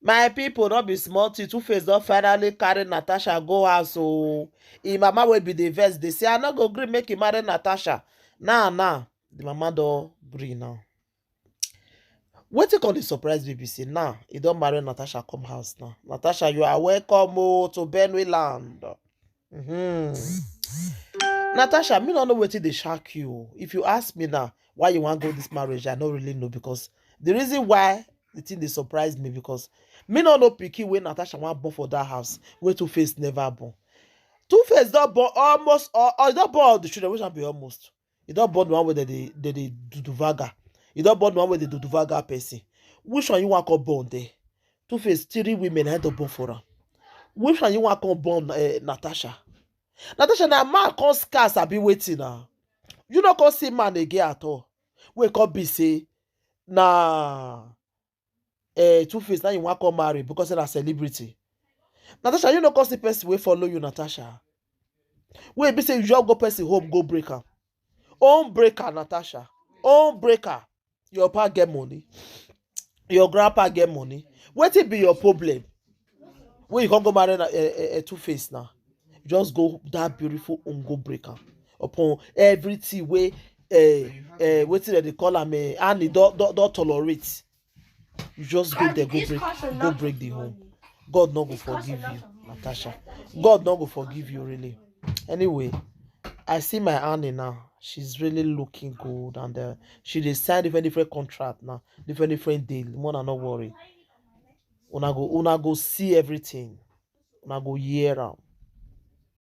My people not be small thing. Two-Face don finally carry Natasha go house. So im mama will be the vex. They say I not go gree make him marry Natasha. Now, the mama don gree now. Wetin come dey surprise BBC now? He don marry Natasha come house now. Natasha, you are welcome to Benue land. Natasha, me no know wetin dey shock you. If you ask me now why you wan go this marriage, I no really know, because the reason why the thing dey surprise me, because me no know pikin wey Natasha wan born for that house wey Two-Face never born. Two-Face don born almost he don born all the children, which one be almost. He don born the one wey they do vaga. He don born the one wey they do vaga person. Which one you wan come born there? Two-Face 3 women had to born for am. Which one you wan come born Natasha? Natasha, na man come scarce abi waiting now. You no come see man again at all. We come be say na Two-Face now you wan come marry because na celebrity. Natasha, you no come see person wey follow you, Natasha. Wey be say you just go person home go break am. Own breaker, Natasha. Own breaker. Your pa get money. Your grandpa get money. Wetin be your problem? When you can't go marry Two-Face now, you just go that beautiful home go break am upon everything wey wetin they call am and he don't tolerate. You just go there, go break the home. God not go forgive you, Natasha. God not go forgive you, really. Anyway, I see my Annie now. She's really looking good, and she dey sign different contract now, different deal. More not worry. Una go see everything. Una go hear am.